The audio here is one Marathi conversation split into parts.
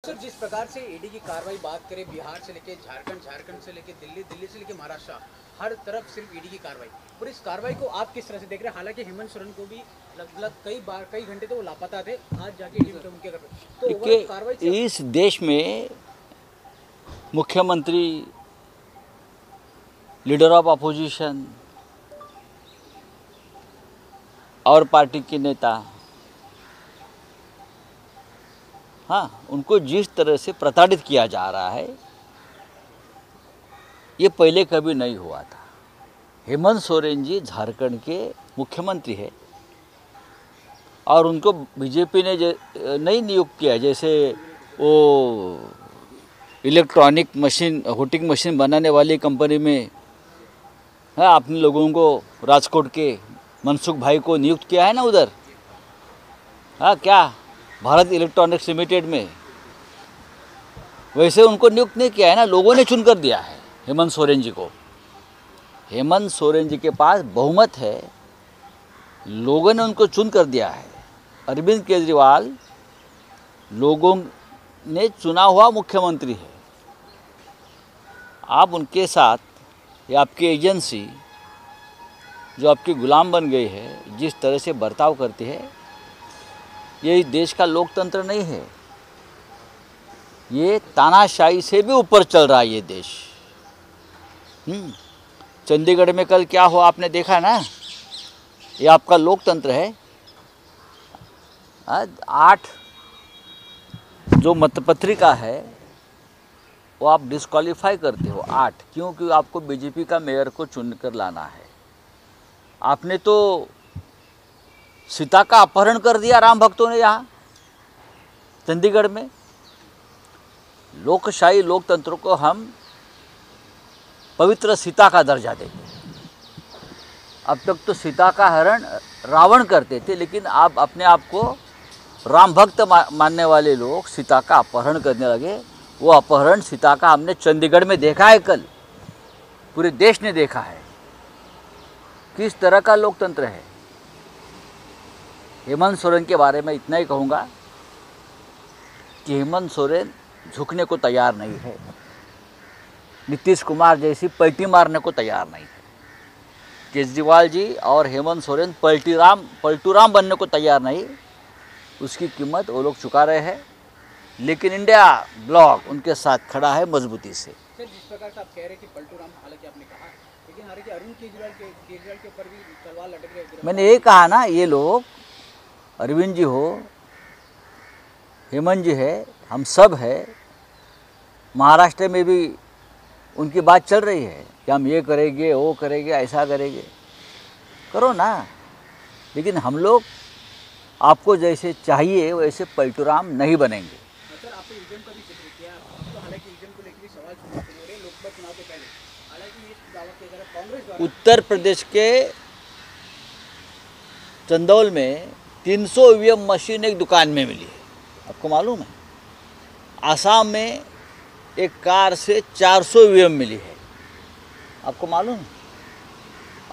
सर, जिस प्रकार से ईडी की कार्रवाई बात करें, बिहार से लेके झारखंड, झारखंड से लेके दिल्ली, दिल्ली से लेके महाराष्ट्र, हर तरफ सिर्फ ईडी की कार्रवाई। और इस कार्रवाई को आप किस तरह से देख रहे हैं? हालांकि हेमंत सोरेन को भी लगभग कई घंटे तो वो लापता थे, आज जाके ईडी उनके घर पे, तो ओवरऑल कार्रवाई इस देश में मुख्यमंत्री, लीडर ऑफ अपोजिशन और पार्टी के नेता, हाँ, उनको जिस तरह से प्रताड़ित किया जा रहा है ये पहले कभी नहीं हुआ था। हेमंत सोरेन जी झारखंड के मुख्यमंत्री है और उनको बीजेपी ने नहीं नियुक्त किया। जैसे वो इलेक्ट्रॉनिक मशीन, वोटिंग मशीन बनाने वाली कंपनी में हाँ, अपने लोगों को राजकोट के मनसुख भाई को नियुक्त किया है ना उधर, हाँ, क्या भारत इलेक्ट्रॉनिक्स लिमिटेड में, वैसे उनको नियुक्त नहीं किया है ना, लोगों ने चुनकर दिया है हेमंत सोरेन जी को। हेमंत सोरेन जी के पास बहुमत है, लोगों ने उनको चुन कर दिया है। अरविंद केजरीवाल लोगों ने चुना हुआ मुख्यमंत्री है। आप उनके साथ या आपकी एजेंसी जो आपकी गुलाम बन गई है, जिस तरह से बर्ताव करती है, ये देश का लोकतंत्र नहीं है। ये तानाशाही से भी ऊपर चल रहा है ये देश। चंडीगढ़ में कल क्या हुआ आपने देखा ना, ये आपका लोकतंत्र है। 8 जो मतपत्रिका है वो आप डिस्क्वालीफाई करते हो, 8, क्योंकि आपको बीजेपी का मेयर को चुनकर लाना है। आपने तो सीता का अपहरण कर दिया राम भक्तों ने यहाँ चंडीगढ़ में। लोकशाही लोकतंत्र को हम पवित्र सीता का दर्जा देंगे। अब तक तो सीता का हरण रावण करते थे, लेकिन आप अपने आप को राम भक्त मानने वाले लोग सीता का अपहरण करने लगे। वो अपहरण सीता का हमने चंडीगढ़ में देखा है, कल पूरे देश ने देखा है किस तरह का लोकतंत्र है। हेमंत सोरेन के बारे में इतना ही कहूँगा कि हेमंत सोरेन झुकने को तैयार नहीं है, नीतीश कुमार जैसी पलटी मारने को तैयार नहीं है। केजरीवाल जी और हेमंत सोरेन पलटूराम बनने को तैयार नहीं, उसकी कीमत वो लोग चुका रहे हैं। लेकिन इंडिया ब्लॉक उनके साथ खड़ा है मजबूती से। सर, जिस प्रकार से आप कह रहे हैं कि पलटूराम, हालांकि आपने कहा, लेकिन हालांकि अरविंद केजरीवाल के ऊपर भी तलवार लटक रही है। मैंने ये कहा ना, ये लोग अरविंद जी हो, हेमंत जी है, हम सब है। महाराष्ट्र में भी उनकी बात चल रही है कि हम ये करेंगे, वो करेंगे, ऐसा करेंगे। करो ना, लेकिन हम लोग आपको जैसे चाहिए वैसे पलटूराम नहीं बनेंगे। सर, आपने ईवीएम का भी जिक्र किया, तो हालांकि ईवीएम को लेकर भी सवाल सुनने को मिल रहे हैं लोकसभा चुनाव के पहले। हालांकि ये दावा किया जा रहा है कांग्रेस द्वारा। उत्तर प्रदेश के चंदौल में 300 ईवीएम मशीन एक दुकान में मिली है, आपको मालूम है। आसाम में एक कार से 400 ईवीएम मिली है, आपको मालूम है।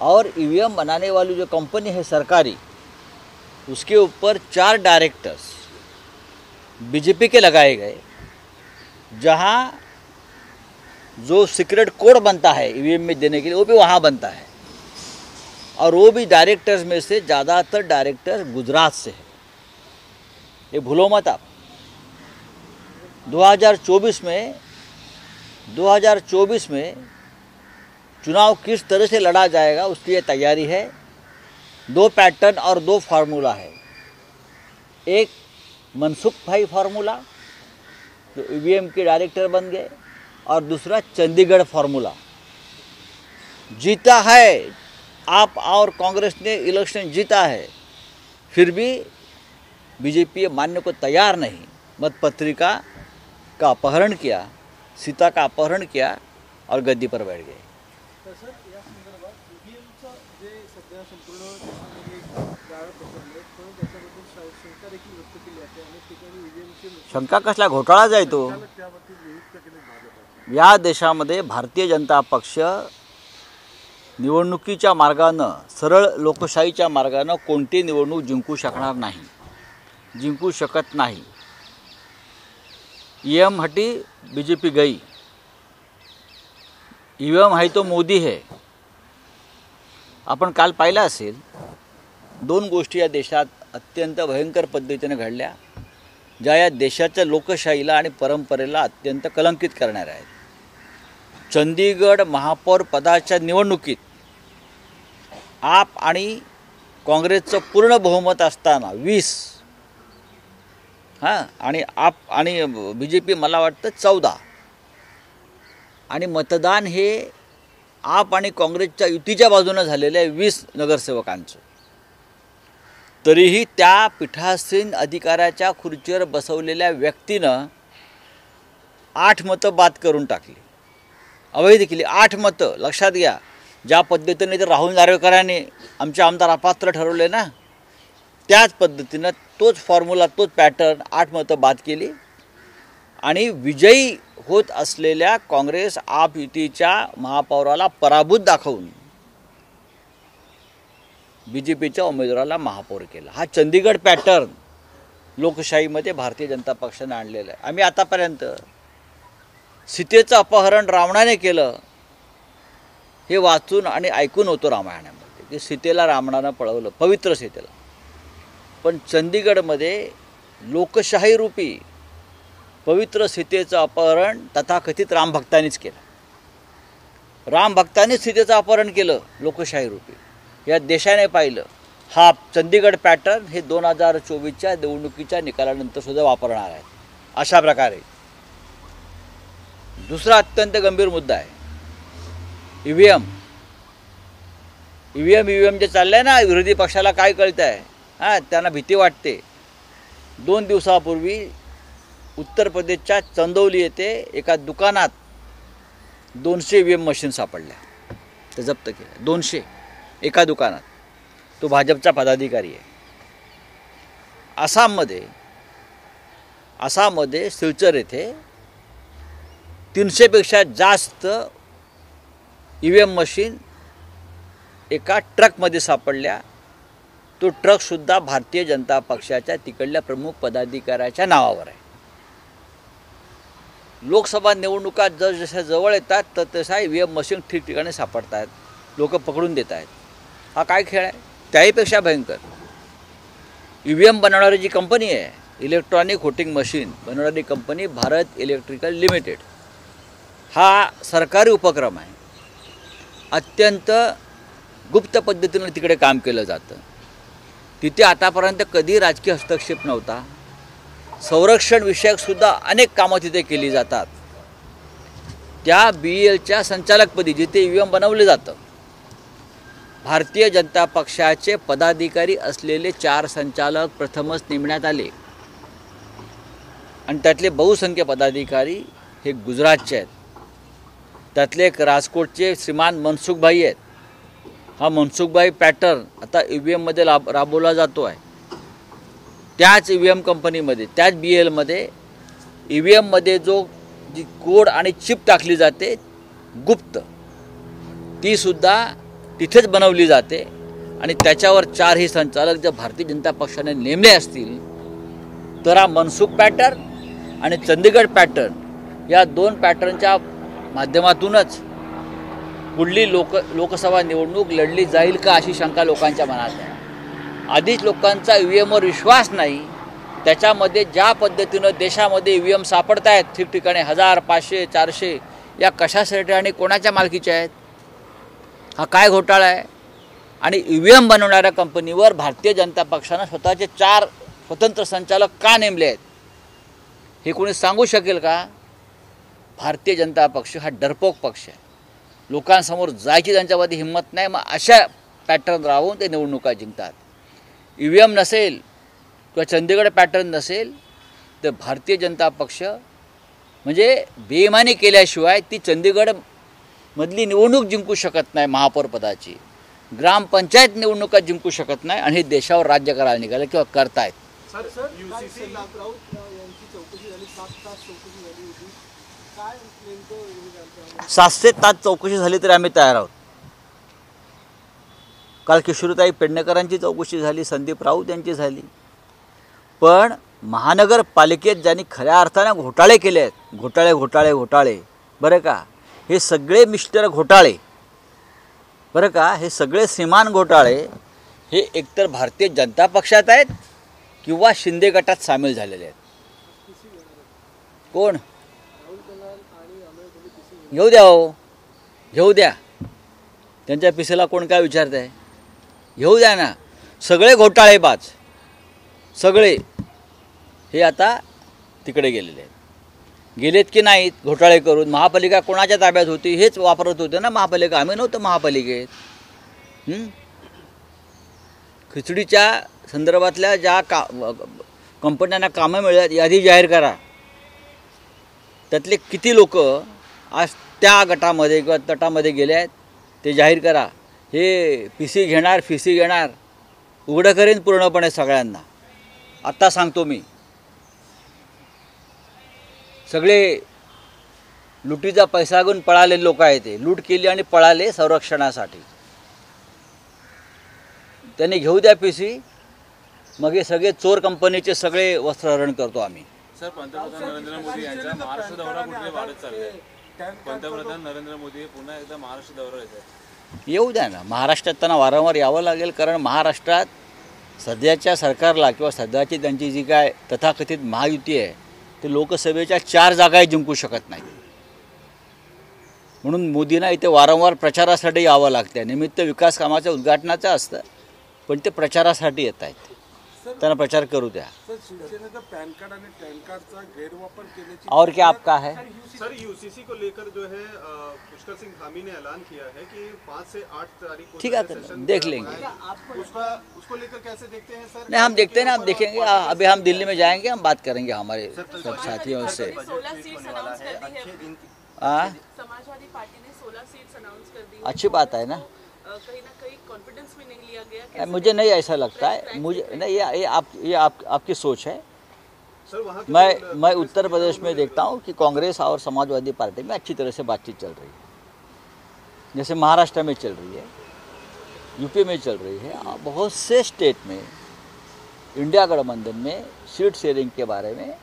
और ईवीएम बनाने वाली जो कंपनी है सरकारी, उसके ऊपर 4 डायरेक्टर्स बीजेपी के लगाए गए, जहां जो सीक्रेट कोड बनता है ईवीएम में देने के लिए, वो भी वहां बनता है। और वो भी डायरेक्टर्स में से ज़्यादातर डायरेक्टर गुजरात से है, ये भूलो मत आप। 2024 में चुनाव किस तरह से लड़ा जाएगा उसकी ये तैयारी है। 2 पैटर्न और 2 फार्मूला है। एक मनसुख भाई फार्मूला जो ईवीएम के डायरेक्टर बन गए, और दूसरा चंडीगढ़ फार्मूला। जीता है आप और कांग्रेस ने इलेक्शन जीता है, फिर भी बीजेपी मानने को तैयार नहीं। मतपत्रिका का अपहरण किया, सीता का अपहरण किया और गद्दी पर बैठ गए। शंका कसला घोटाळा जाय तो। या देशामध्ये भारतीय जनता पक्ष निवडणुकीच्या मार्गानं, सरळ लोकशाहीच्या मार्गानं कोणती निवडणूक जिंकू शकणार नाही, जिंकू शकत नाही। ईएम हटी, बीजेपी गई। ईव्हीएम आहे तो मोदी है। आपण काल पाहिलं असेल, दोन गोष्टी या देशात अत्यंत भयंकर पद्धतीने घडल्या, ज्या या देशाच्या लोकशाहीला आणि परंपरेला अत्यंत कलंकित करणाऱ्या आहेत। चंदीगड महापौर पदाच्या निवडणुकीत आप आणि काँग्रेसचं पूर्ण बहुमत असताना 20 आणि आप आणि बीजेपी मला वाटतं 14 आणि मतदान हे आप आणि काँग्रेसच्या युतीच्या बाजूने झालेलं आहे 20 नगरसेवकांचं। तरीही त्या पीठासीन अधिकाऱ्याच्या खुर्चीवर बसवलेल्या व्यक्तीनं 8 मतं बाद करून टाकली, अवैध केली 8 मतं। लक्षात घ्या, ज्या पद्धतीने तर राहुल नार्वेकरांनी आमचे आमदार अपात्र ठरवले ना, त्याच पद्धतीनं तोच फॉर्म्युला, तोच पॅटर्न, 8 मतं बाद केली आणि विजयी होत असलेल्या काँग्रेस आप युतीच्या महापौराला पराभूत दाखवून बीजेपीच्या उमेदवाराला महापौर केला। हा चंदीगड पॅटर्न लोकशाहीमध्ये भारतीय जनता पक्षाने आणलेला आहे। आम्ही आतापर्यंत सीतेचं अपहरण रावणाने केलं हे वाचून आणि ऐकून होतो रामायणामध्ये, की सीतेला रावणानं पळवलं, पवित्र सीतेला। पण चंदीगडमध्ये लोकशाही रूपी पवित्र सीतेचं अपहरण तथाकथित रामभक्तांनीच केलं। रामभक्तांनीच सीतेचं अपहरण केलं लोकशाही रूपी, या देशाने पाहिलं। हा चंदीगड पॅटर्न हे 2024च्या निवडणुकीच्या निकालानंतर सुद्धा वापरणार आहे। अशा प्रकारे दुसरा अत्यंत गंभीर मुद्दा आहे ईव्हीएम जे चाललंय ना, विरोधी पक्षाला काय कळतं आहे, त्यांना भीती वाटते। 2 दिवसापूर्वी उत्तर प्रदेशच्या चंदौली येथे एका दुकानात 200 ईव्हीएम मशीन सापडल्या, ते जप्त केल्या। 200 एका दुकानात। तो भाजपचा पदाधिकारी आहे। आसाममध्ये सिलचर येथे 300 पेक्षा जास्त ईव्हीएम मशीन एका ट्रकमध्ये सापडल्या। तो ट्रकसुद्धा भारतीय जनता पक्षाच्या तिकडल्या प्रमुख पदाधिकाऱ्याच्या नावावर आहे। लोकसभा निवडणुका जसजशा जवळ येतात तर तसा ईव्हीएम मशीन ठिकठिकाणी सापडत आहेत, लोक पकडून देत आहेत। हा काय खेळ आहे? त्याहीपेक्षा भयंकर, ईव्हीएम बनवणारी जी कंपनी आहे, इलेक्ट्रॉनिक व्होटिंग मशीन बनवणारी कंपनी भारत इलेक्ट्रिकल लिमिटेड, हा सरकारी उपक्रम आहे। अत्यंत गुप्त पद्धतीने तिकडे काम केलं जातं। तिथे आतापर्यंत कधी राजकीय हस्तक्षेप नव्हता। संरक्षण विषयकसुद्धा अनेक कामं तिथे केली जातात। त्या BELच्या संचालकपदी जिथे ईव्हीएम बनवले जातं, भारतीय जनता पक्षाचे पदाधिकारी असलेले 4 संचालक प्रथमच नेमण्यात आले आणि त्यातले बहुसंख्य पदाधिकारी हे गुजरातचे आहेत। त्यातले एक राजकोटचे श्रीमान मनसुखभाई आहेत। हा मनसुखभाई पॅटर्न आता ईव्हीएममध्ये राबवला जातो आहे। त्याच ईव्हीएम कंपनीमध्ये, त्याच BELमध्ये ईव्हीएममध्ये जी कोड आणि चिप टाकली जाते गुप्त, ती सुद्धा तिथेच बनवली जाते आणि त्याच्यावर 4 ही संचालक जर भारतीय जनता पक्षाने नेमले असतील तर हा मनसुख पॅटर्न आणि चंदीगड पॅटर्न या 2 पॅटर्नच्या माध्यमातूनच पुढली लोकसभा निवडणूक लढली जाईल का अशी शंका लोकांच्या मनात आहे। आधीच लोकांचा ईव्हीएमवर विश्वास नाही। त्याच्यामध्ये ज्या पद्धतीनं देशामध्ये ईव्हीएम सापडत आहेत ठिकठिकाणी 1000, 500, 400, या कशासाठी आणि कोणाच्या मालकीच्या आहेत? हा काय घोटाळा आहे? आणि ईव्हीएम बनवणाऱ्या कंपनीवर भारतीय जनता पक्षानं स्वतःचे 4 स्वतंत्र संचालक का नेमले आहेत हे कोणी सांगू शकेल का? भारतीय जनता पक्ष हा डरपोक पक्ष आहे। लोकांसमोर जायची त्यांच्यामध्ये हिंमत नाही, मग अशा पॅटर्न राहून ते निवडणुका जिंकतात। ईव्हीएम नसेल किंवा चंदीगड पॅटर्न नसेल तर भारतीय जनता पक्ष म्हणजे बेईमानी केल्याशिवाय ती चंदीगडमधली निवडणूक जिंकू शकत नाही, महापौर पदाची ग्रामपंचायत निवडणुका जिंकू शकत नाही आणि हे देशावर राज्य करायला निघाले किंवा करतायत। सातशे तास चौकशी झाली तरी आम्ही तयार आहोत। काल किशोरीताई पेडणेकरांची चौकशी झाली, संदीप राऊत यांची झाली, पण महानगरपालिकेत ज्यांनी खऱ्या अर्थानं घोटाळे केले आहेत, घोटाळे बरं का, हे सगळे मिस्टर घोटाळे बरं का, हे सगळे श्रीमान घोटाळे हे एकतर भारतीय जनता पक्षात आहेत किंवा शिंदे गटात सामील झालेले आहेत. कोण घेऊ द्या हो, घेऊ द्या, त्यांच्या पिसेला कोण काय विचारत आहे, घेऊ द्या ना. सगळे घोटाळेबाज सगळे हे आता तिकडे गेलेले आहेत. गेलेत की नाहीत घोटाळे करून? महापालिका कोणाच्या ताब्यात होती हेच वापरत होते ना महापालिका, आम्ही नव्हतं महापालिकेत. खिचडीच्या संदर्भातल्या ज्या कंपन्यांना कामं मिळतात यादी जाहीर करा. त्यातले किती लोक आज त्या गटामध्ये किंवा तटामध्ये गेले आहेत ते जाहीर करा. हे फिसी घेणार उघडं करेन पूर्णपणे सगळ्यांना. आत्ता सांगतो मी, सगळे लुटीचा पैसा घेऊन पळालेले लोक आहेत. ते लूट केली आणि पळाले संरक्षणासाठी. त्यांनी घेऊ द्या पिसी, मग हे सगळे चोर कंपनीचे सगळे वस्त्रहरण करतो आम्ही. सर, पंतप्रधान नरेंद्र मोदी यांचा महाराष्ट्र दौरा कुठे वाढत चाललाय? पंतप्रधान नरेंद्र मोदी पुन्हा एकदा महाराष्ट्र दौरा येतात. येऊ द्या ना, महाराष्ट्रात त्यांना वारंवार यावं लागेल, कारण महाराष्ट्रात सध्याच्या सरकारला किंवा सध्याची त्यांची जी काय तथाकथित महायुती आहे ते लोकसभेच्या 4 जागाही जिंकू शकत नाही. म्हणून मोदींना इथे वारंवार प्रचारासाठी यावं लागतं. निमित्त विकास कामाच्या उद्घाटनाचं असतं, पण ते प्रचारासाठी येत आहेत. त्यांना प्रचार करू द्या. और क्या आपका है? सर, यूसीसी को लेकर जो है पुष्कर सिंह धामी ने ऐलान किया है कि 5 से 8 तारीख को ठीक है, देख लेंगे. उसको लेकर कैसे देखते हैं सर? नहीं, हम देखते हैं ना, हम देखेंगे. अभी हम दिल्ली में जाएंगे, हम बात करेंगे हमारे सब साथियों से. 16 सीट्स अनाउंस कर दी है. समाजवादी पार्टी ने 16 सीट्स अनाउंस कर दी है. अच्छी बात है ना. कहीं ना कहीं कॉन्फिडेंस में नहीं लिया गया. मुझे नहीं ऐसा लगता है, मुझे नहीं, ये आपकी सोच है. सर, वहाँ मैं उत्तर प्रदेश में देखता हूँ कि कांग्रेस और समाजवादी पार्टी में अच्छी तरह से बातचीत चल रही है, जैसे महाराष्ट्र में चल रही है, यूपी में चल रही है. बहुत से स्टेट में इंडिया गठबंधन में सीट शेयरिंग के बारे में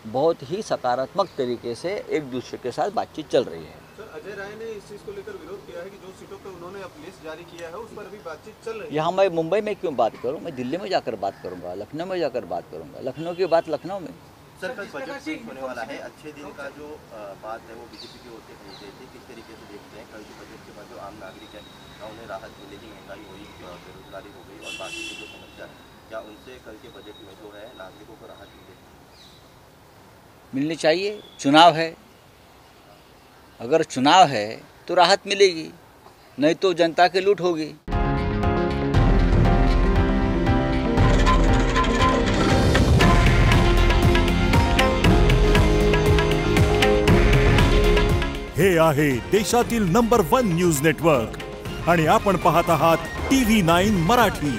बहुत ही सकारात्मक तरीके से एक दूसरे के साथ बातचीत चल रही है. सर, अजय राय ने इस चीज को लेकर विरोध किया है कि जो सीटों पर उन्होंने अब लिस्ट जारी किया है उस पर अभी बातचीत चल रही है. यहाँ मैं मुंबई में क्यों बात करूँ, मैं दिल्ली में जाकर बात करूँगा, लखनऊ में जाकर बात करूँगा. लखनऊ की बात लखनऊ में. सर, कल बजट पेश होने वाला है. अच्छे दिन का जो बात है वो बीजेपी की ओर से कही गई थी. किस तरीके से देखते हैं कल के बजट के बाद जो आम नागरिक है उन्हें राहत मिलेगी? महंगाई हुई, बेरोजगारी हो गई और बाकी की जो समस्या है, क्या उनसे कल के बजट में जो है नागरिकों को राहत मिलेगी? मिलनी चाहिए. चुनाव है, अगर चुनाव है तो राहत मिलेगी, नहीं तो जनता की लूट होगी. हे आहे देशातील नंबर 1 न्यूज नेटवर्क आणि आपण पाहत आहात TV9 मराठी.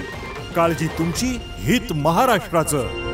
काळजी तुमची, हित महाराष्ट्राचं.